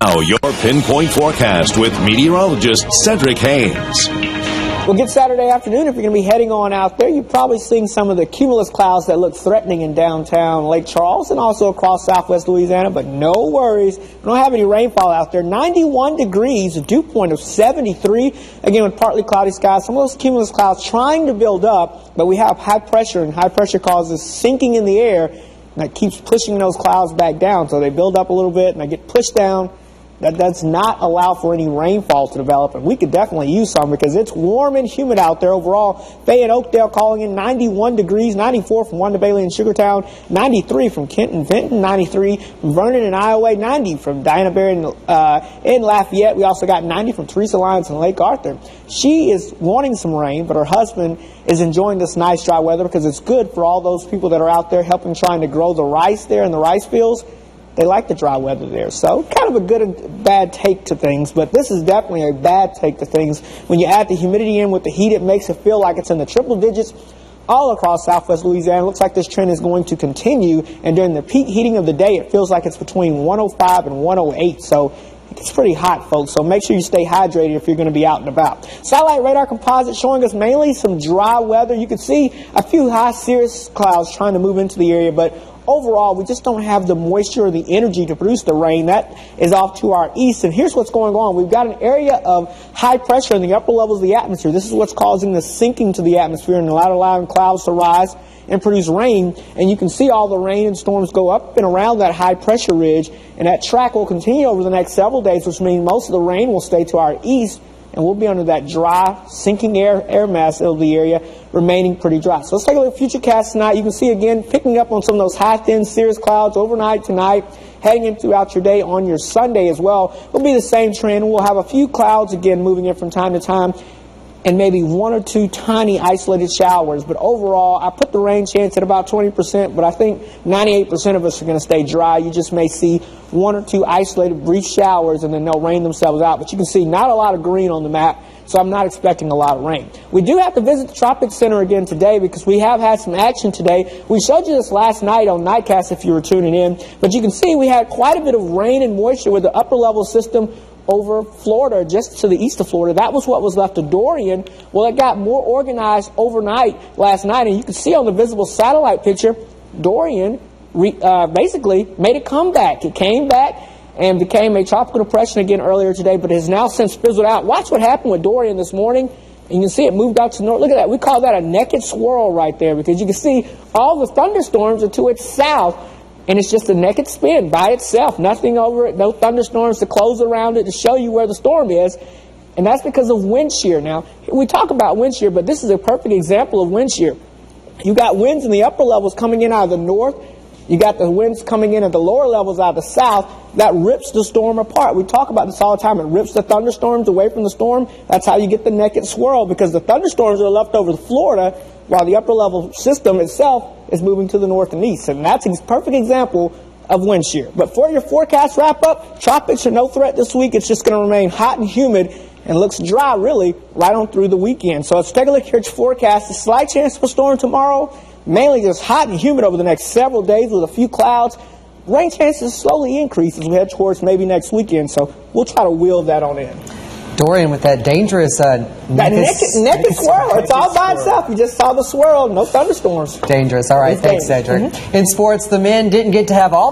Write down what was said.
Now, your pinpoint forecast with meteorologist Cedric Haynes. Well, good Saturday afternoon. If you're going to be heading on out there, you're probably seeing some of the cumulus clouds that look threatening in downtown Lake Charles and also across southwest Louisiana, but no worries. We don't have any rainfall out there. 91 degrees, a dew point of 73. Again, with partly cloudy skies. Some of those cumulus clouds trying to build up, but we have high pressure, and high pressure causes sinking in the air, and that keeps pushing those clouds back down. So they build up a little bit, and they get pushed down. That does not allow for any rainfall to develop, and we could definitely use some because it's warm and humid out there overall. Fay and Oakdale calling in 91 degrees, 94 from Wanda Bailey and Sugartown, 93 from Kenton Vinton, 93 from Vernon and Iowa, 90 from Diana Berry in Lafayette. We also got 90 from Teresa Lyons in Lake Arthur. She is wanting some rain, but her husband is enjoying this nice dry weather because it's good for all those people that are out there helping trying to grow the rice there in the rice fields. They like the dry weather there. So kind of a good and bad take to things, but this is definitely a bad take to things. When you add the humidity in with the heat, it makes it feel like it's in the triple digits all across southwest Louisiana. It looks like this trend is going to continue, and during the peak heating of the day, it feels like it's between 105 and 108. So it's pretty hot, folks, so make sure you stay hydrated if you're going to be out and about. Satellite radar composite showing us mainly some dry weather. You can see a few high cirrus clouds trying to move into the area, but overall, we just don't have the moisture or the energy to produce the rain. That is off to our east, and here's what's going on. We've got an area of high pressure in the upper levels of the atmosphere. This is what's causing the sinking to the atmosphere and allowing clouds to rise and produce rain, and you can see all the rain and storms go up and around that high pressure ridge, and that track will continue over the next several days, which means most of the rain will stay to our east, and we'll be under that dry, sinking air mass of the area, remaining pretty dry. So let's take a look at futurecast tonight. You can see again picking up on some of those high, thin cirrus clouds overnight tonight, heading in throughout your day on your Sunday as well. It'll be the same trend. We'll have a few clouds again moving in from time to time, and maybe one or two tiny isolated showers. But overall, I put the rain chance at about 20%, but I think 98% of us are going to stay dry. You just may see one or two isolated brief showers, and then they'll rain themselves out. But you can see not a lot of green on the map, so I'm not expecting a lot of rain. We do have to visit the Tropics Center again today because we have had some action today. We showed you this last night on Nightcast if you were tuning in, but you can see we had quite a bit of rain and moisture with the upper level system over Florida, just to the east of Florida. That was what was left of Dorian. Well, it got more organized overnight last night, and you can see on the visible satellite picture, Dorian basically made a comeback. It came back and became a tropical depression again earlier today, but it has now since fizzled out. Watch what happened with Dorian this morning, and you can see it moved out to north. Look at that. We call that a naked swirl right there because you can see all the thunderstorms are to its south, and it's just a naked spin by itself. Nothing over it, no thunderstorms to close around it to show you where the storm is. And that's because of wind shear. Now, we talk about wind shear, but this is a perfect example of wind shear. You got winds in the upper levels coming in out of the north. You got the winds coming in at the lower levels out of the south. That rips the storm apart. We talk about this all the time. It rips the thunderstorms away from the storm. That's how you get the naked swirl, because the thunderstorms are left over Florida while the upper level system itself is moving to the north and east. And that's a perfect example of wind shear. But for your forecast wrap up, tropics are no threat this week. It's just going to remain hot and humid and looks dry really right on through the weekend. So let's take a look here at your forecast. A slight chance of a storm tomorrow, mainly just hot and humid over the next several days with a few clouds. Rain chances slowly increase as we head towards maybe next weekend, so we'll try to wheel that on in. Dorian with that dangerous naked swirl. It's all by itself. You just saw the swirl. No thunderstorms. Dangerous. All right. Thanks, Cedric. In sports, the men didn't get to have all the